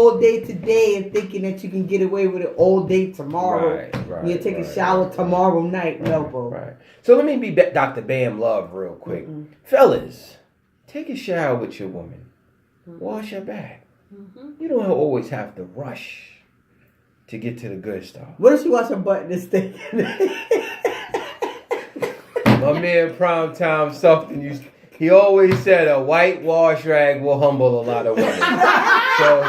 all day today and thinking that you can get away with it all day tomorrow. Right. You take a shower tomorrow night. No, bro. Right. So let me be Dr. Bam Love real quick. Fellas, take a shower with your woman. Wash her back. You don't always have to rush to get to the good stuff. What if she wash her butt in this thing? My man Primetime Sufton, he always said a white wash rag will humble a lot of women. So,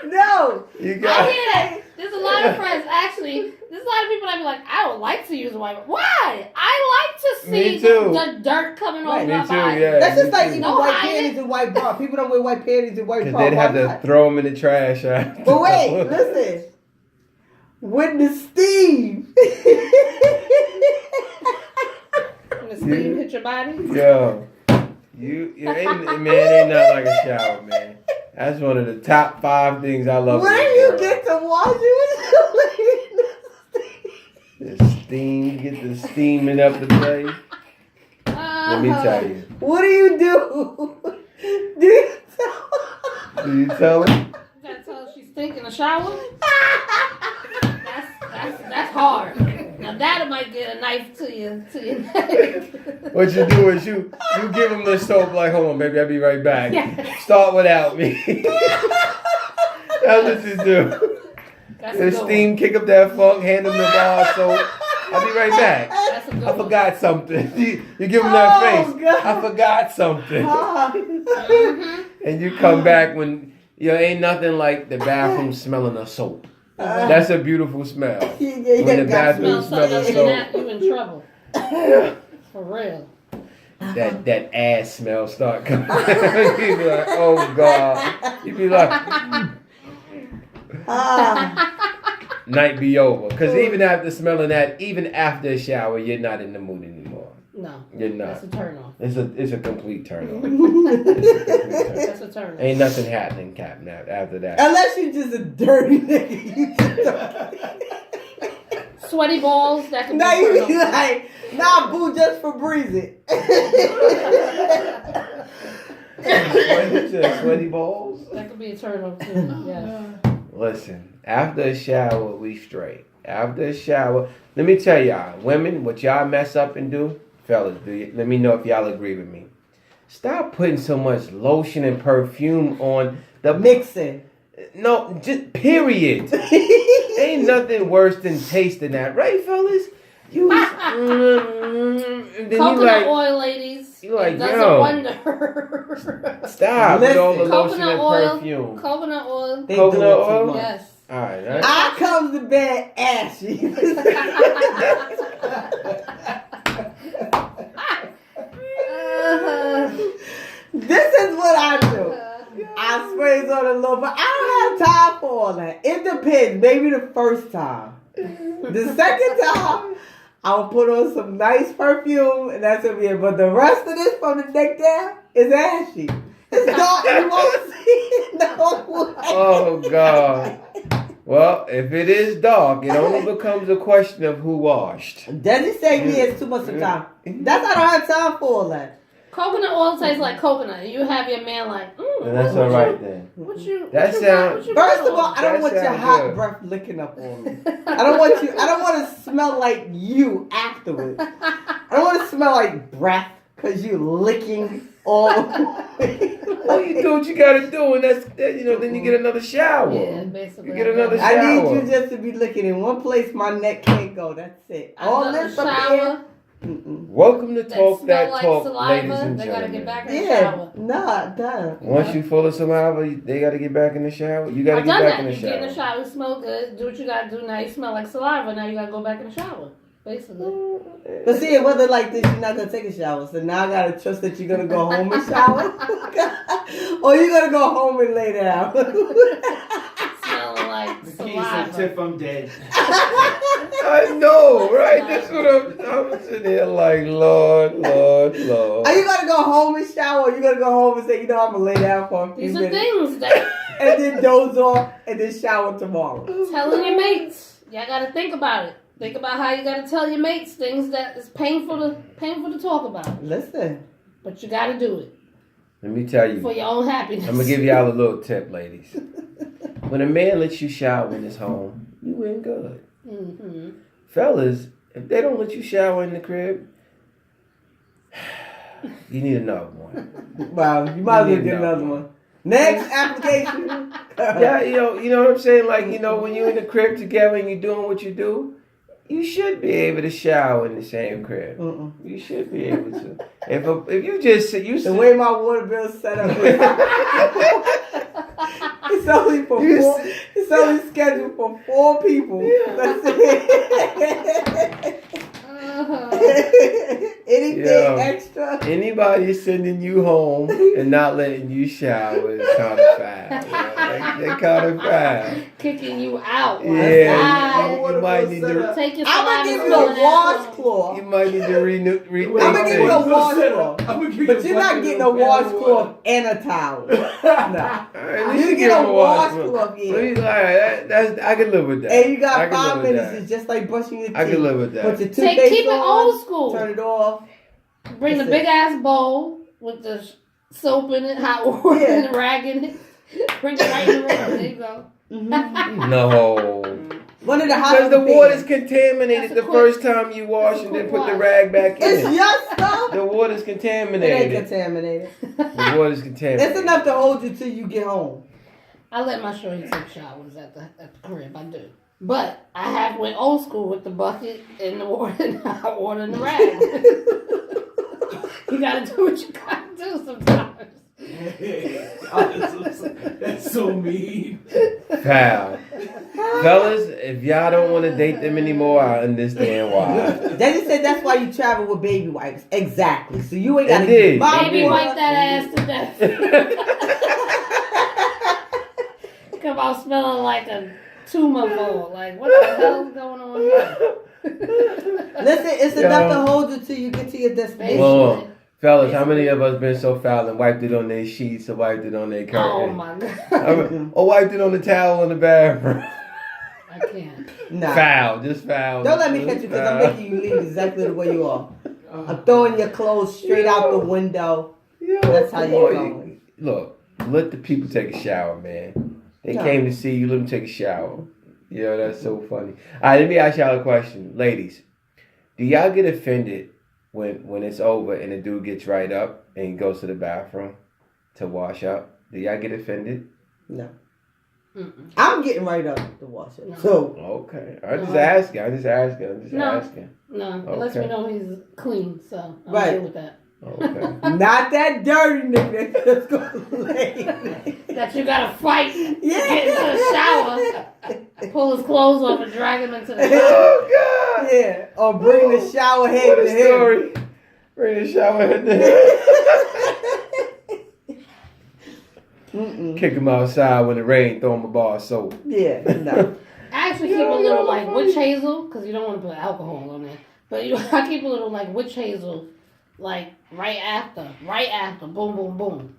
no. You got I hear that. There's a lot of friends, actually. There's a lot of people that be like, I would like to use a white. Why? I like to see the dirt coming off my body. Yeah, that's just like even no white panties and white bra. People don't wear white panties and white bra. Because they'd have to throw them in the trash. Right? But wait, listen. When the steam. When the steam hit your body? Yo. You ain't, man, ain't nothing like a shower, man. That's one of the top 5 things I love. When you get to wash it, the steam, get the steaming up the place. Let me tell you. What do you do? Do you tell her? Do you tell her? You gotta tell her she's stinking in the shower? That's hard. Now that might get a knife to your neck. What you do is you give him the soap like, hold on, baby, I'll be right back. Yeah. Start without me. That's what you do. The steam, kick up that funk, hand him the bar of soap. I'll be right back. I forgot something. You give him that face. God. I forgot something. And you come back when ain't nothing like the bathroom smelling of soap. That's a beautiful smell. When the bathroom smells of soap, you in trouble. For real. That ass smell start coming. You be like, oh God. You be like, night be over. Because even after smelling that, even after a shower, you're not in the mood anymore. No. You're not. That's a turn off. It's a complete turn off. That's a turn off. Ain't nothing happening, Captain, after that. Unless you're just a dirty nigga. Sweaty balls, that can be now you be off. like, nah, boo, just for breezy. Sweaty balls? That could be a turn off too. Yes. Listen, after a shower, we straight. After a shower, let me tell y'all, women, what y'all mess up and do, fellas, let me know if y'all agree with me. Stop putting so much lotion and perfume on the mixing. No, just period. Ain't nothing worse than tasting that, right, fellas? You and then coconut oil, ladies. You like, it does yo, a wonder. Stop with all the lotion coconut and oil, perfume. Coconut oil. Coconut oil? Yes. All right. I come to bed ashy. This is what I do. I sprays on a little, but I don't have time for all that. It depends. Maybe the first time. The second time, I'll put on some nice perfume, and that's gonna be it. But the rest of this from the neck down is ashy. It's dark. You won't see it no way. Oh God. Well, if it is dark, it only becomes a question of who washed. Does it say me it's too much of time? That's I don't have time for all that. Coconut oil tastes like coconut. You have your man like, that's all right then. First of all, I don't want your hot breath licking up on me. I don't want to smell like you afterwards. I don't want to smell like breath because you licking all over. Well, you do what you gotta do, and then you get another shower. Yeah, basically. You get another shower. I need you just to be looking in one place my neck can't go. That's it. All this shower. Welcome to Talk.Dat.Talk, like ladies and they gotta get gentlemen. back in the shower. Done. Once you full of saliva, they gotta get back in the shower. You gotta get back in the shower. You get in the shower, smell good, do what you gotta do. Now you smell like saliva. Now you gotta go back in the shower. Basically. But see, it wasn't like this. You're not gonna take a shower, so now I gotta trust that you're gonna go home and shower, or you're gonna go home and lay down. Smelling like saliva. Tip, I'm dead. I know, right? That's what I'm sitting here like, Lord. Are you gonna go home and shower, or you gonna go home and say, I'm gonna lay down for a few These minutes? are things that and then doze off, and then shower tomorrow. Telling your mates. Y'all gotta think about it. Think about how you gotta tell your mates things that is painful to talk about. Listen. But you gotta do it. Let me tell you. For your own happiness. I'm gonna give y'all a little tip, ladies. When a man lets you shower in his home, you win good. Mm-hmm. Fellas, if they don't let you shower in the crib, you need another one. Wow, you might as well get another one. Next application. Yeah, you know what I'm saying? Like, when you're in the crib together and you're doing what you do, you should be able to shower in the same crib. You should be able to. If you just the way my water bill is set up, it's only for four. It's only scheduled for 4 people. That's it. Anything extra? Anybody sending you home and not letting you shower is kind of foul. They're kind of foul. Kicking you out. Yeah, you might need to. Take your I'm gonna give you a washcloth. You might need to rethink. I'm gonna give you a washcloth, but you're not getting a washcloth and a towel. No, you get a washcloth. Yeah, I can live with that. And you got 5 minutes. It's just like brushing your teeth. I can live with that. Put your toothpaste keep it old school. Turn it off. Bring the big ass bowl with the soap in it, hot water, and the rag in it. Bring it right in the room. There you go. No. One of the because the water's contaminated the first time you wash and then put the rag back in. It's your stuff. The water's contaminated. It ain't contaminated. The water's contaminated. It's enough to hold you till you get home. I let my shorty take showers at the crib. I do. But I went old school with the bucket and the water and the hot water and the rag. You gotta do what you gotta do sometimes. That's so mean. Foul. Fellas, if y'all don't want to date them anymore, I understand why. Daddy said that's why you travel with baby wipes. Exactly. So you ain't got to Indeed. Baby wipe that ass to death. Come out smelling like a 2-month-old. Like, what the hell is going on here? Listen, it's enough to hold you till you get to your destination. Well, fellas, how many of us been so foul and wiped it on their sheets or wiped it on their curtain? Oh my God. Or wiped it on the towel in the bathroom? I can't. Nah. Foul, just foul. Don't let me catch you because I'm making you leave exactly the way you are. I'm throwing your clothes straight out the window. That's how you're going. Look, let the people take a shower, man. They came to see you. Let them take a shower. Yeah, that's so funny. All right, let me ask y'all a question. Ladies, do y'all get offended when it's over and the dude gets right up and he goes to the bathroom to wash up? Do y'all get offended? No. Mm-mm. I'm getting right up to wash up. No. So okay. I'm just asking. No, it lets me know he's clean, so I'm right. good with that. Okay. Not that dirty nigga that's gonna lay that you gotta fight. Get into the shower, pull his clothes off, and drag him into the shower. Oh God! Yeah, or bring the shower head to him. Bring the shower head to him. Kick him outside when it rains. Throw him a bar of soap. Yeah, no. I actually keep a little like witch hazel because you don't want to put alcohol on there. But I keep a little like witch hazel. Like, right after, boom, boom, boom.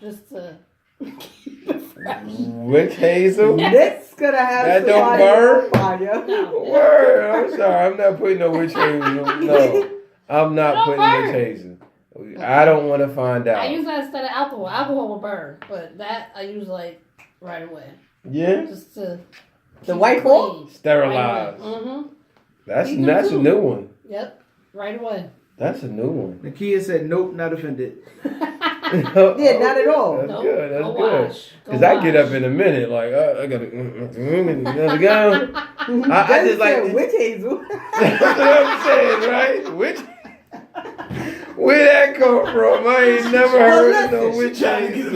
Just to keep it fresh. Witch hazel? Nick's gonna have that don't burn? Fire. No. Word, I'm sorry, I'm not putting no witch hazel. No, I'm not putting witch hazel. I don't want to find out. I use that instead of alcohol. Alcohol will burn, but that I use like right away. Yeah? Just to the white hole? Sterilize. Right That's a new one. Yep, right away. That's a new one. Nakia said, nope, not offended. Yeah, not at all. That's good. That's Go good. wash. Because I get up in a minute, like, I gotta go. I just like witch hazel. That's what I'm saying, right? Witch. Where that come from? I ain't never heard of no witch hazel.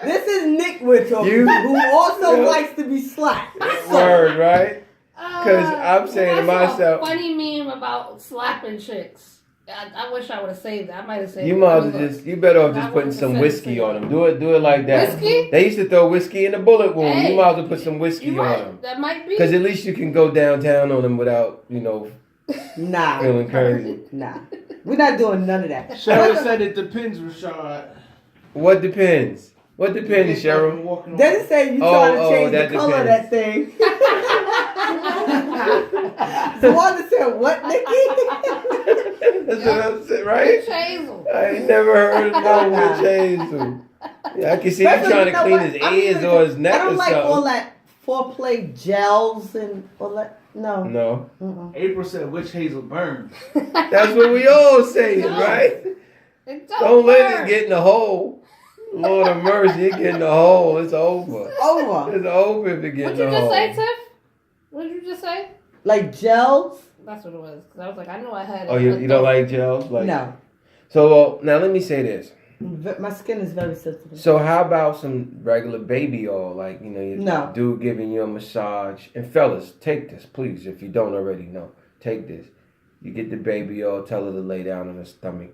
This is Nick we're talking about, who also likes to be slapped. Word, right? Because I'm saying to myself, a funny meme about slapping chicks. I wish I would have saved that. I might have saved. You might as you better off just putting some whiskey on them. Do it like that. Whiskey? They used to throw whiskey in the bullet wound. Hey, you might as well put some whiskey on them. That might be. Because at least you can go downtown on them without, nah, feeling crazy. Nah, we're not doing none of that. Cheryl said it depends, Rashad. What depends? What depends, Cheryl? Dennis said you trying to change the color of that thing. The one that said what, Nikki? That's what I'm saying, right? Witch hazel. I ain't never heard of no witch hazel. Yeah, I can see you trying to clean his ears or his neck I don't or like something. all that foreplay gels and all that. No. No. April said witch hazel burns. That's what we all saying, No. right? It Don't let burn. it get in the hole. Lord of mercy, it get in the hole. It's over. Over. It's over if it gets in What'd you the just hole. say, Tiff? What did you just say? Like gels? That's what it was. 'Cause I was like, I know I had. Oh, you don't like gels? Like, No. So now let me say this. My skin is very sensitive. So how about some regular baby oil, like your No. dude giving you a massage? And fellas, take this, please, if you don't already know. Take this. You get the baby oil. Tell her to lay down on her stomach.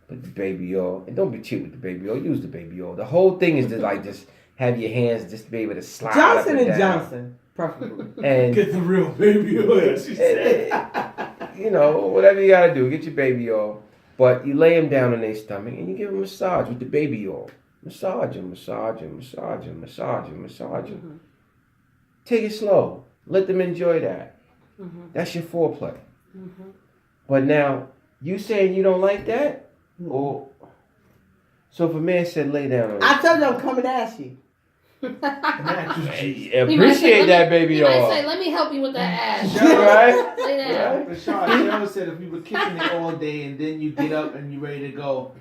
Put the baby oil, and don't be cheap with the baby oil. Use the baby oil. The whole thing is to just have your hands just be able to slide Johnson up and and down. Johnson, preferably. And Get the real baby oil, she said. whatever you gotta do, get your baby oil. But you lay them down on their stomach and you give them a massage with the baby oil. Massage them, massage them, massage them, massage them, massage them. Mm-hmm. Take it slow. Let them enjoy that. Mm-hmm. That's your foreplay. Mm-hmm. But now, you saying you don't like that? Or so if a man said lay down on I told you I'm coming to ask you. Hey, He might say, appreciate that baby He might oil. say, "Let me help you with that ass." Right? Lay down. Rashad, Cheryl said if you were kicking it all day and then you get up and you're ready to go,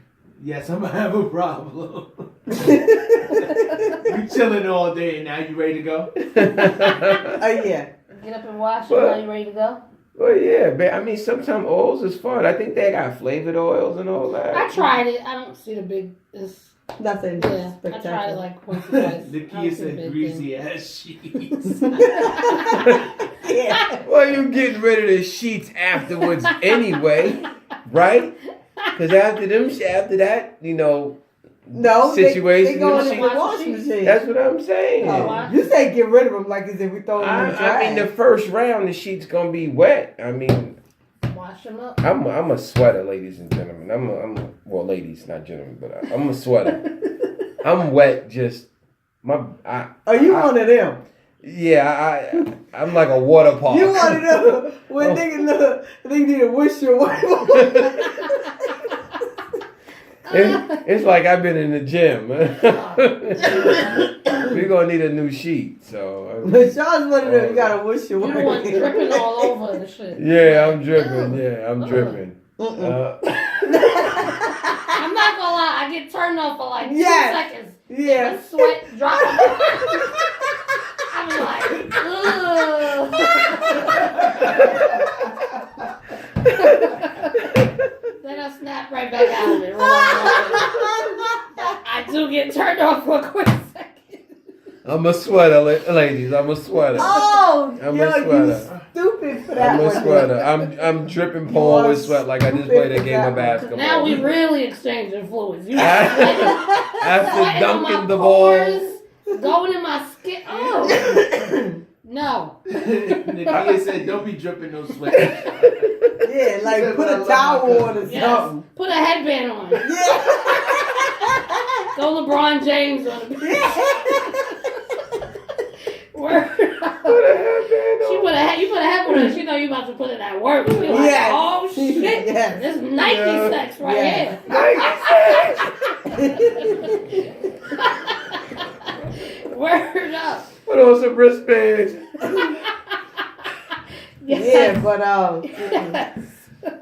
yes, I'm going to have a problem. You chilling all day and now you ready to go? Oh yeah. Get up and wash. What? Are you ready to go? Well, yeah, but I mean, sometimes oils is fun. I think they got flavored oils and all that. I tried it. I don't see the big. Nothing Yeah, I tried it spectacular. like once or twice. The I don't kid see the said big greasy thing. ass sheets. Yeah. Well, you getting rid of the sheets afterwards anyway, right? Because after that, No. Situation They go in with the sheets. washing machine. that's what I'm saying. Oh, you say get rid of them like as if we throw them in the trash. I mean, the first round, the sheets gonna be wet. I mean, Wash them up. I'm a sweater, ladies and gentlemen. Well, ladies, not gentlemen, but I'm a sweater. I'm wet. Just Are you one of them? I'm like a water park. You one of them when niggas need to wish you away. It's like I've been in the gym. We're gonna need a new sheet. So But Sean's one of them you gotta wish you You away. the one dripping all over and shit. yeah, I'm dripping. Yeah, I'm dripping. I'm not gonna lie. I get turned off for like 2 Yes. seconds. Yeah. The sweat dropping. I'm like, ugh. Then I snap right back out of it. I do get turned off for a quick second. I'm a sweater, ladies. I'm a sweater. Oh, I'm yo, a you sweater. stupid for that I'm a one. sweater. I'm dripping, pouring with sweat like I just played a game of basketball. Now we really exchanging fluids. You After sweating on my dunking the ball. pores, going in my skin. Oh. No. Nakia said, don't be dripping no sweat. Yeah, like put a towel on or Yes. something. Put a headband on. Yeah. Go LeBron James on the Word. Put a headband on. You put a headband on. She know you about to put in that work. She like, Yes. oh shit. Yes. This Nike Yeah. sex right Yeah. here. Word up. Put on some wristbands. Yeah, but Yes.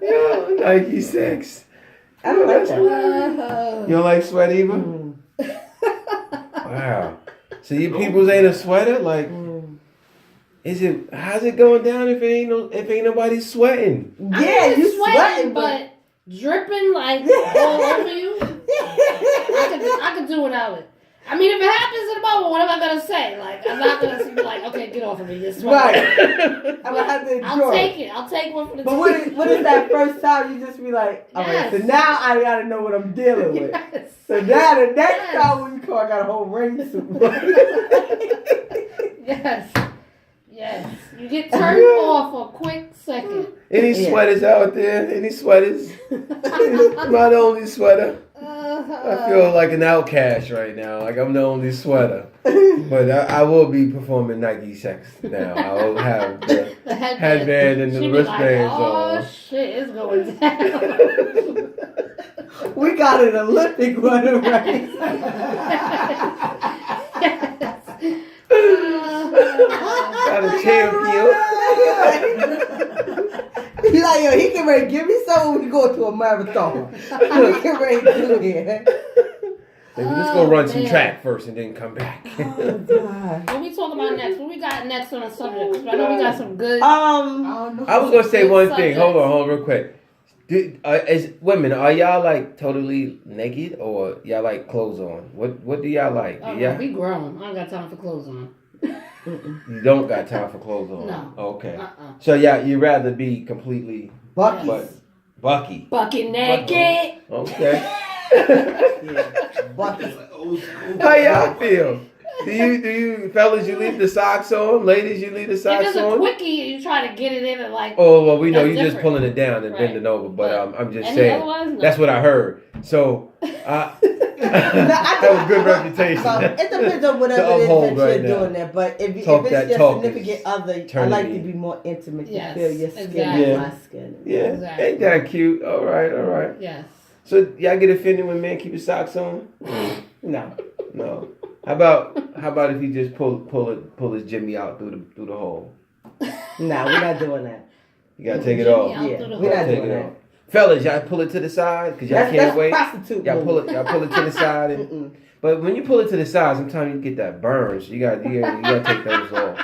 Yo, Nike sex. I don't like that. You don't like sweat either? Mm. Wow. So you peoples ain't a sweater? Like, how's it going down if ain't nobody sweating? Yeah, I'm you sweating, sweating, but dripping like all over you. I could do without it. I mean, if it happens in a moment, what am I gonna say? Like, I'm not gonna be like, okay, get off of me. You're sweating. right. I'm gonna have to enjoy. I'll take it. I'll take one for the But team. what is that first time you just be like, all right, so Yes. now I gotta know what I'm dealing with. Yes. So now the next Yes. time when you call, I got a whole rain suit. Yes. Yes. You get turned off for a quick second. Any Yeah. sweaters out there? Any sweaters? Am I the only sweater? I feel like an outcast right now. Like I'm the only sweater. But I will be performing Nike sex now. I will have the headband and the wristbands on. Oh shit, it's going down. We got an Olympic runner race. Got a champion. He's like, yo, he can ready give me something when we go to a marathon. He can ready do it. Maybe let's go run some track first and then come back. Oh, God. What we talking about next? What we got next on the subject? 'Cause I know we got some good. I was gonna say one thing. Hold on, real quick. As women, are y'all like totally naked or y'all like clothes on? What do y'all like? Oh, Yeah, we grown. I don't got time for clothes on. you don't got time for clothes on. No. Okay. So yeah, you'd rather be completely Bucky's. Bucky. Bucket naked. Okay. Yeah. Bucky's. How y'all feel? Do you fellas, you leave the socks on? Ladies, you leave the If socks it's a on? quickie, you try to get it in and like. Oh well, we know That's you just different. pulling it down and Right. bending over, but I'm just Any saying otherwise, no. that's what I heard. So I have a good reputation. So it depends on whatever To it is uphold that you're right now. doing there. But if it's Talk.Dat.Talk your significant is other, I turning like me. to be more intimate to Yes, feel your skin exactly. and my skin. Yeah, Exactly. ain't that cute? All right. Yes. So y'all get offended when men keep his socks on? No. No. How about if he just pull his Jimmy out through the hole? No, we're not doing that. You gotta take it Jimmy off. out Yeah, through the we're not hole. Take doing it that. off. Fellas, y'all pull it to the side because y'all That's can't wait. prostitute. Y'all pull move. it to the side. And, Mm-mm. but when you pull it to the side, sometimes you get that burn. So you gotta take those off.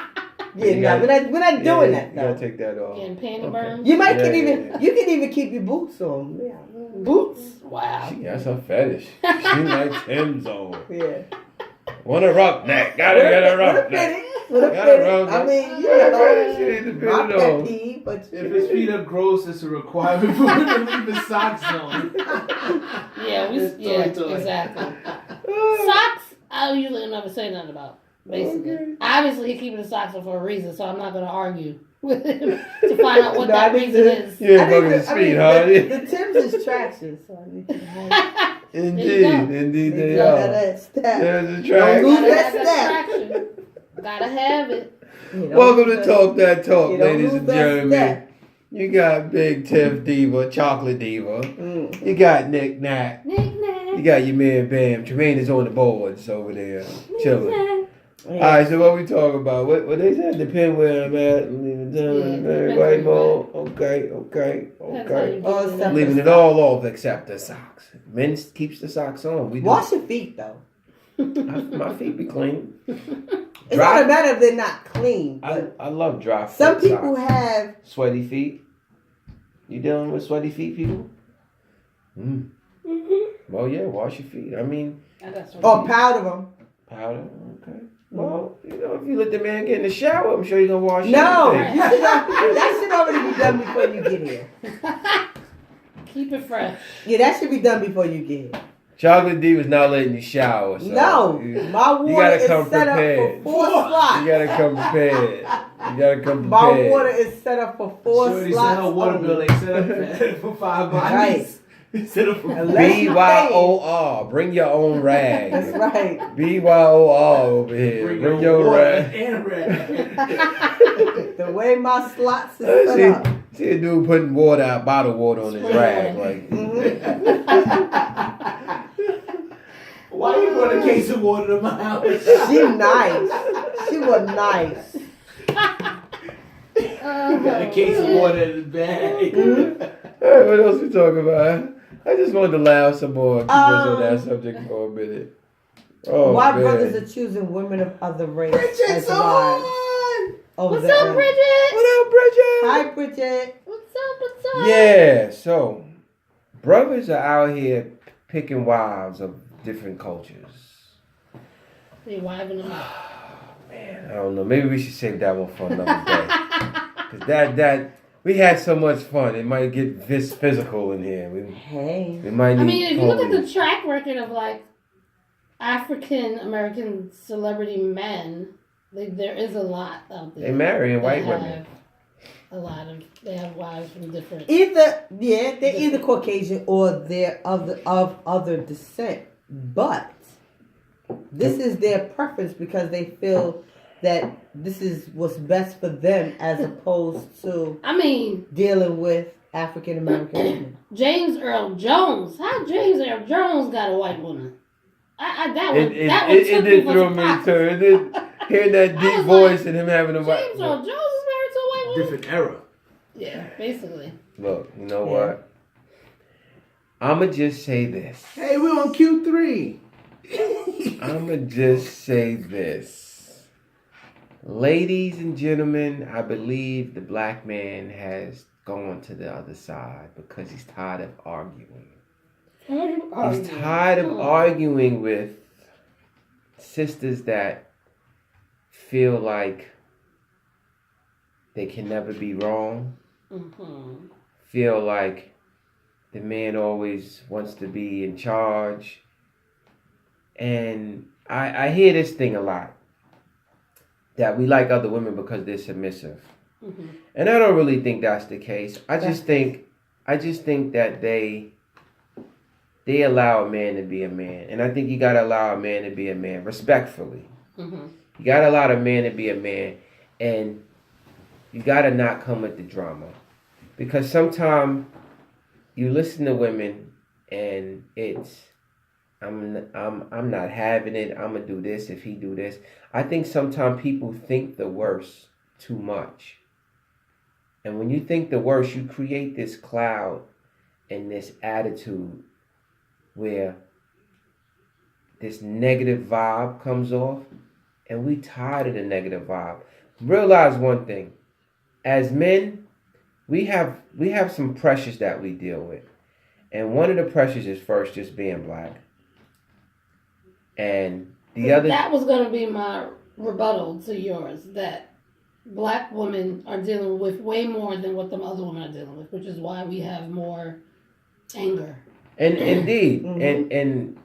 Yeah, You no, gotta- we're not doing that You though. gotta take that off. Getting panty Okay. burns. You might Yeah, you can even keep your boots on. Yeah. Boots. Wow. That's her fetish. She likes Tim's on. Yeah. Want a rough neck? Gotta get a rough neck. With a Gotta fitted. rub I that. mean, you Yeah, know, she needs to fit my it pet on. peeve, but If his feet are gross, it's a requirement for him to leave his socks on. Yeah, It's toy. exactly. Socks, I usually never say nothing about. Basically, Okay. obviously he keeping the socks on for a reason, so I'm not gonna argue with him to find out what No, that I need reason to- is. You ain't bugging his feet, huh? The Tim's is traction, so I need to have Indeed, they to are. have that step. There's a Don't track. lose Gotta that have step. traction. Gotta have it. You know, Welcome to Talk.Dat.Talk, you don't ladies lose and that gentlemen. step. You got Big Tiff Diva, Chocolate Diva. Mm. You got Nick Nat. You Knick-knack. got your man Bam. Tremaine is on the boards over there, chilling. Knick-knack. All right, so what we talking about? What they said? Depend where I'm at. Leaving depends very where white you mode. Okay. Depends how you Oh, do stuff. it. Leaving it all off except the socks. Men keeps the socks on. We do. Wash your feet though. My feet be clean. It's Dry- not a matter if they're not clean. But I love dry feet. some people socks. have. Sweaty feet. You dealing with sweaty feet, people? Well, yeah, wash your feet. I mean, I got some Or feet. powder them. powder. Okay. Well, you know, if you let the man get in the shower, I'm sure you're gonna wash No, everything. you should that should already be done before you get here. Keep it fresh. Yeah, that should be done before you get here. Chocolate D was not letting you shower. So No, you, my you water gotta is come set prepared. up for 4 slots. You gotta come prepared. You gotta come My prepared. water is set up for 4 Shorty slots. said her water only. bill ain't set up for 5 bodies. Set up for Unless you BYOR. Bring your own rag. That's right. BYOR over here. Bring your water rag. and rag. The way my slots is I set up. see a dude putting water out, bottled water on his Spray rag. water. Like, Why you brought a case of water to my house? She nice. She was nice. Got a case of water in the bag. all right, what else we talking about? I just wanted to laugh some more. Keep us on that subject for a minute. Oh, Why man. brothers are choosing women of other race Bridget's as on! wives over What's the up, end. Bridget? What up, Bridget? Hi, Bridget. What's up? Yeah, so brothers are out here picking wives of different cultures. They wiving them up. Man, I don't know. Maybe we should save that one for another day. Cause that we had so much fun. It might get this physical in here. Hey. We might need. I mean, if you look at police. the track record of like African American celebrity men, like there is a lot out there. They marrying that white have- women. They have wives from different. They're either Caucasian or they're of other descent. But this is their preference because they feel that this is what's best for them as opposed to dealing with African American women. James Earl Jones. How James Earl Jones got a white woman? It did throw me too. Hearing that deep voice and him having a white James Earl Jones is married to a white woman? Different era. Yeah, basically. Look, you know what? I'ma just say this. Hey, we're on Q3. I'ma just say this. Ladies and gentlemen, I believe the black man has gone to the other side because he's tired of arguing. He's tired of arguing with sisters that feel like they can never be wrong. Mm-hmm. Feel like the man always wants to be in charge. And I hear this thing a lot. That we like other women because they're submissive. Mm-hmm. And I don't really think that's the case. I just think that they allow a man to be a man. And I think you gotta allow a man to be a man respectfully. Mm-hmm. You gotta allow a man to be a man, and you gotta not come with the drama. Because sometimes you listen to women and it's I'm not having it, I'm gonna do this if he do this. I think sometimes people think the worst too much. And when you think the worst, you create this cloud and this attitude where this negative vibe comes off, and we tired of the negative vibe. Realize one thing. As men, we have some pressures that we deal with. And one of the pressures is first just being black. And the other... That was going to be my rebuttal to yours, that black women are dealing with way more than what the other women are dealing with, which is why we have more anger. And indeed, and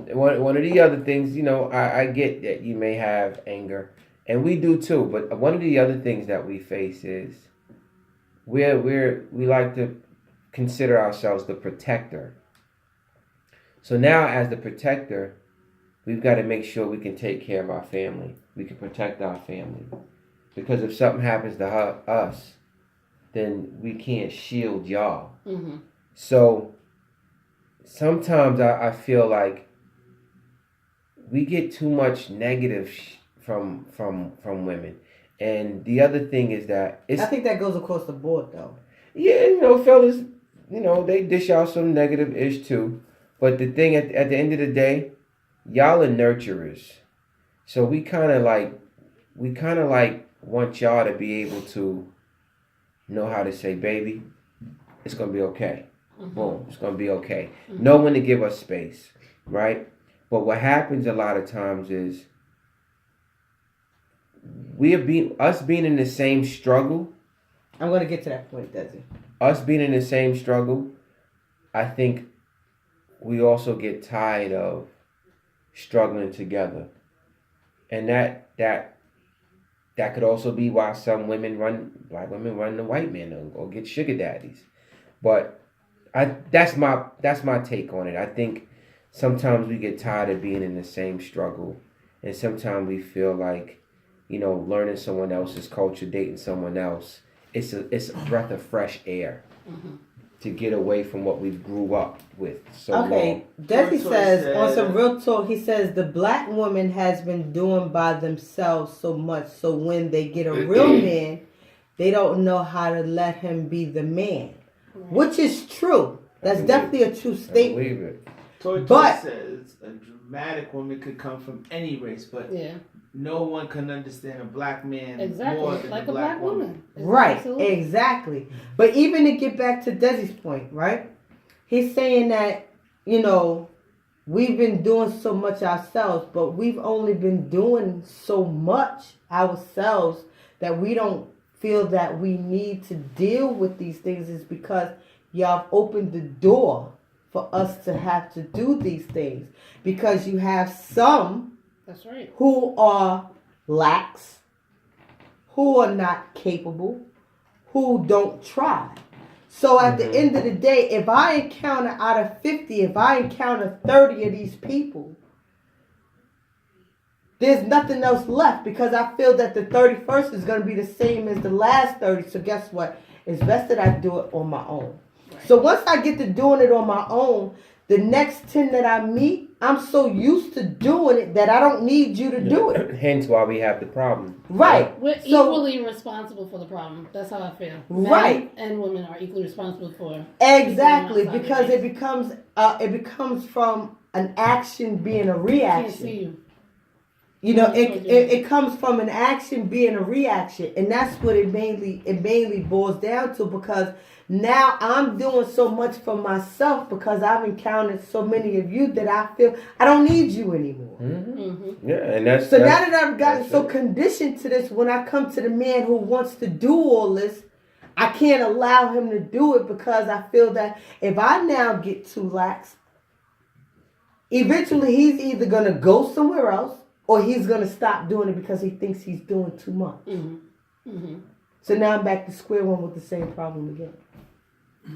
one of the other things, I get that you may have anger, and we do too. But one of the other things that we face is we like to consider ourselves the protector. So now, as the protector, we've got to make sure we can take care of our family. We can protect our family, because if something happens to us, then we can't shield y'all. Mm-hmm. So sometimes I feel like we get too much negative from women. And the other thing is that I think that goes across the board though. Yeah, fellas, they dish out some negative ish too. But the thing at the end of the day, y'all are nurturers. So we kind of like want y'all to be able to know how to say, baby, it's going to be okay. Mm-hmm. Boom, it's going to be okay. Mm-hmm. Know when to give us space, right? But what happens a lot of times is us being in the same struggle. I'm going to get to that point, Desi. Us being in the same struggle, I think we also get tired of struggling together. And that could also be why some black women run the white men or get sugar daddies. But that's my take on it. I think sometimes we get tired of being in the same struggle, and sometimes we feel like, learning someone else's culture, dating someone else, it's a breath of fresh air. Mm-hmm. To get away from what we grew up with so long. Desi says, on some real talk, he says the black woman has been doing by themselves so much, so when they get a real man, they don't know how to let him be the man. Right. Which is true. That's definitely a true statement. I believe it. Toy says a dramatic woman could come from any race, but no one can understand a black man more than like a black woman. Right, absolutely. Exactly. But even to get back to Desi's point, right? He's saying that, we've been doing so much ourselves, but we've only been doing so much ourselves that we don't feel that we need to deal with these things, is because y'all have opened the door for us to have to do these things, because you have some who are lax, who are not capable, who don't try. So at the end of the day, if I encounter out of 50, if I encounter 30 of these people, there's nothing else left because I feel that the 31st is going to be the same as the last 30. So guess what? It's best that I do it on my own. Right. So once I get to doing it on my own, the next 10 that I meet, I'm so used to doing it that I don't need you to do it. Hence why we have the problem. Right. We're equally responsible for the problem. That's how I feel. Men and women are equally responsible for. Exactly, because it becomes from an action being a reaction. I can't see you. You know, it comes from an action being a reaction, and that's what it mainly boils down to. Because now I'm doing so much for myself because I've encountered so many of you that I feel I don't need you anymore. Yeah, and now that I've gotten so conditioned to this, when I come to the man who wants to do all this, I can't allow him to do it because I feel that if I now get too lax, eventually he's either gonna go somewhere else. Or he's going to stop doing it because he thinks he's doing too much. So now I'm back to square one with the same problem again.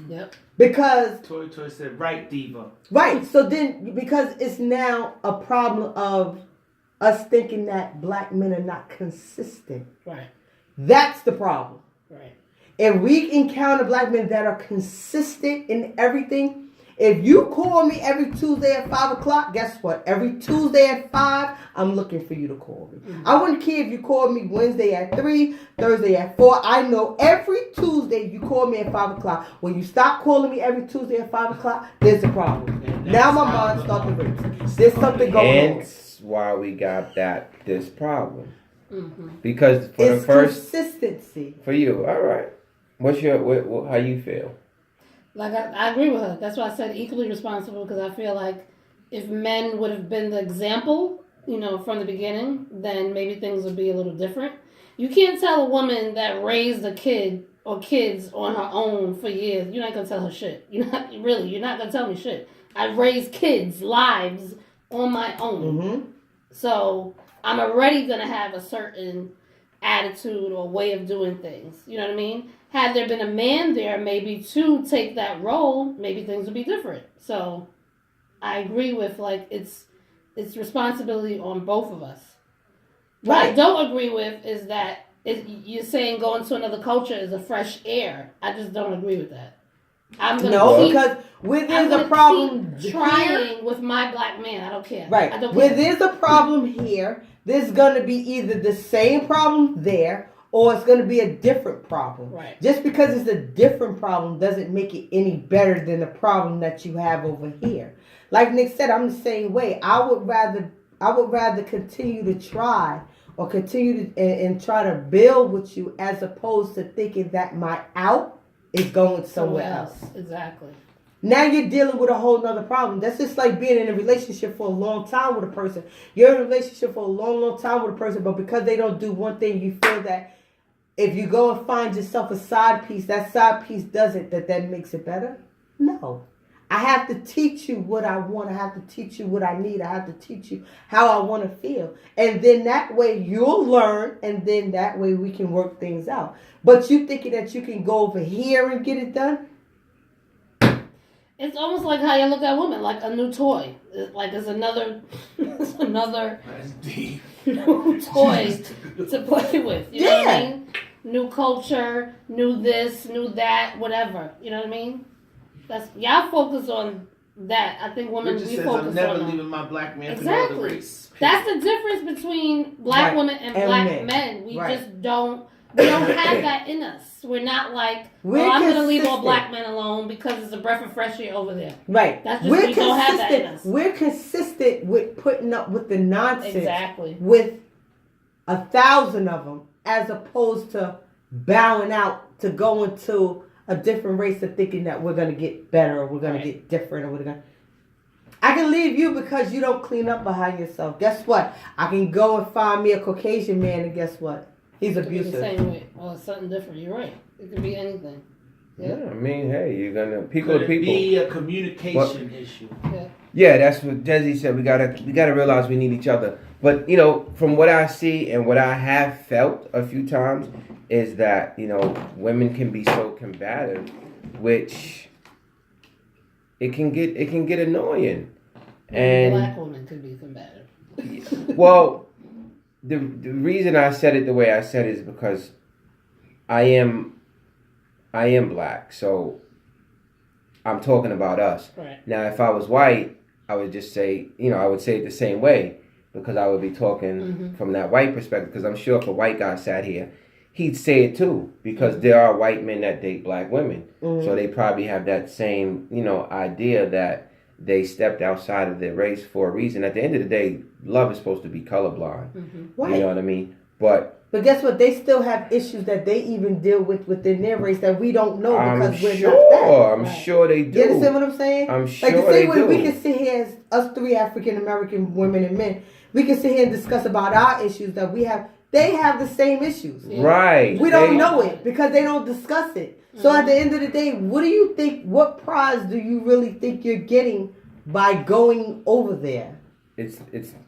Yep. Because... Toy said, right, diva. Right. So then, because it's now a problem of us thinking that black men are not consistent. Right. That's the problem. Right. If we encounter black men that are consistent in everything... If you call me every Tuesday at 5 o'clock, guess what? Every Tuesday at 5, I'm looking for you to call me. I wouldn't care if you called me Wednesday at 3, Thursday at 4. I know every Tuesday you call me at 5 o'clock. When you stop calling me every Tuesday at 5 o'clock, there's a problem. Now my mind starts to race. There's something going on. That's why we got this problem. Because for it's the first... consistency. For you, all right. What's your... how you feel? Like, I agree with her. That's why I said equally responsible, because I feel like if men would have been the example, you know, from the beginning, then maybe things would be a little different. You can't tell a woman that raised a kid or kids on her own for years, you're not going to tell her shit. You're not going to tell me shit. I've raised kids' lives on my own. So I'm already going to have a certain attitude or way of doing things. You know what I mean? Had there been a man there, maybe to take that role, maybe things would be different. So I agree with, like, it's responsibility on both of us. What I don't agree with is that you're saying going to another culture is a fresh air. I just don't agree with that. I'm gonna because where there's a problem trying with my black man, I don't care. Right. I don't care. Where there's a problem here, there's gonna be either the same problem there, or it's going to be a different problem. Right. Just because it's a different problem doesn't make it any better than the problem that you have over here. Like Nick said, I'm the same way. I would rather continue to try or continue to and try to build with you as opposed to thinking that my out is going somewhere else. Exactly. Now you're dealing with a whole nother problem. That's just like being in a relationship for a long time with a person. You're in a relationship for a long, long time with a person, but because they don't do one thing, you feel that if you go and find yourself a side piece, that side piece does it, that makes it better? No. I have to teach you what I want. I have to teach you what I need. I have to teach you how I want to feel. And then that way you'll learn, and then that way we can work things out. But you thinking that you can go over here and get it done? It's almost like how you look at women, like a new toy. Like it's another new toy to play with. You know what I mean? New culture, new this, new that, whatever. You know what I mean? That's y'all focus on that. I think women Richard we says, focus I'm never on leaving my black man exactly. for no other race. That's the difference between black women and black men. We just don't. We don't have that in us. We're not like, I'm going to leave all black men alone because it's a breath of fresh air over there. Right. That's just, we don't have that in us. We're consistent with putting up with the nonsense. Exactly. With 1,000 of them, as opposed to bowing out to going to a different race of thinking that we're going to get better or we're going to get different or we're going to... I can leave you because you don't clean up behind yourself. Guess what? I can go and find me a Caucasian man, and guess what? He's abusive. The same way. Well, it's something different. You're right. It could be anything. Yeah, I mean, hey, you're gonna people to people. Be a communication issue. Yeah, that's what Desi said. We gotta realize we need each other. But, you know, from what I see and what I have felt a few times is that, you know, women can be so combative, which it can get annoying. And black women can be combative. Well, the reason I said it the way I said it is because I am black, so I'm talking about us. Right. Now, if I was white, I would just say, you know, I would say it the same way because I would be talking from that white perspective. Because I'm sure if a white guy sat here, he'd say it too. Because there are white men that date black women, so they probably have that same, you know, idea that they stepped outside of their race for a reason. At the end of the day, love is supposed to be colorblind. Right. You know what I mean? But guess what? They still have issues that they even deal with within their race that we don't know because we're not that. I'm sure they do. You understand what I'm saying? I'm sure like the they same way do. we can sit here as us three African American women and men. We can sit here and discuss about our issues that we have. They have the same issues. Right. We don't know it because they don't discuss it. So at the end of the day, what do you think? What prize do you really think you're getting by going over there? It's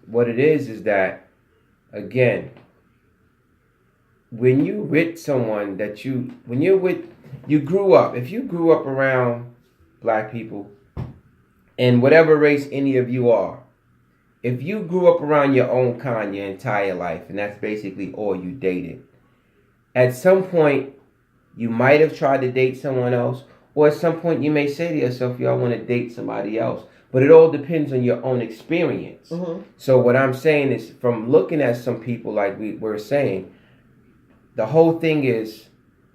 what it is that, again, when you with someone that you grew up, if you grew up around black people and whatever race any of you are, if you grew up around your own kind your entire life and that's basically all you dated, at some point you might have tried to date someone else, or at some point you may say to yourself, yo, I want to date somebody else. But it all depends on your own experience. So what I'm saying is, from looking at some people like we were saying, the whole thing is,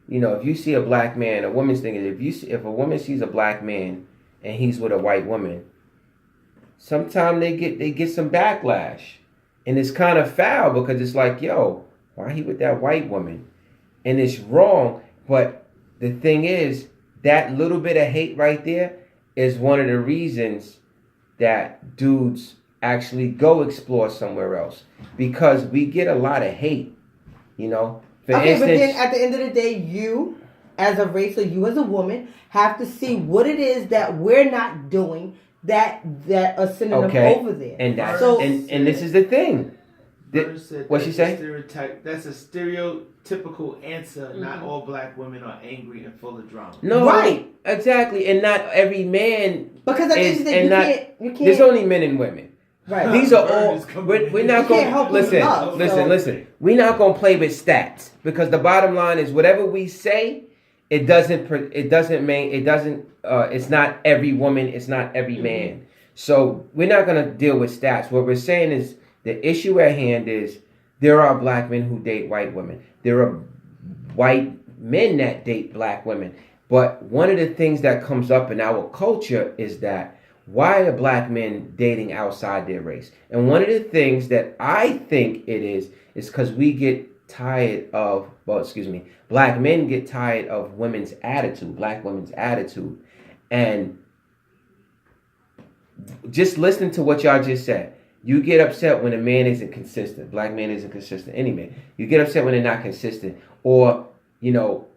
you know, if you see a black man, a woman's thing is, if a woman sees a black man and he's with a white woman, sometimes they get some backlash. And it's kind of foul because it's like, yo, why he with that white woman? And it's wrong. But the thing is, that little bit of hate right there is one of the reasons that dudes actually go explore somewhere else. Because we get a lot of hate, you know. For instance, but then at the end of the day, you as a race or you as a woman have to see what it is that we're not doing that are sending them over there. And that's and this is the thing. What she say? That's a stereotypical answer. Not all black women are angry and full of drama. No, right, exactly, and not every man. Because at the end of the day, you can't. There's only men and women. Right. These are all. We're not going to listen. We're not going to play with stats because the bottom line is whatever we say, it's not every woman. It's not every man. So we're not going to deal with stats. What we're saying is the issue at hand is there are black men who date white women. There are white men that date black women. But one of the things that comes up in our culture is that why are black men dating outside their race? And one of the things that I think it is because we get tired of, black men get tired of women's attitude, black women's attitude. And just listen to what y'all just said. You get upset when a man isn't consistent. Black man isn't consistent. Any man. You get upset when they're not consistent. Or, you know,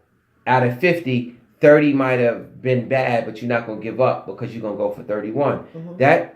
out of 50, 30 might have been bad, but you're not going to give up because you're going to go for 31. That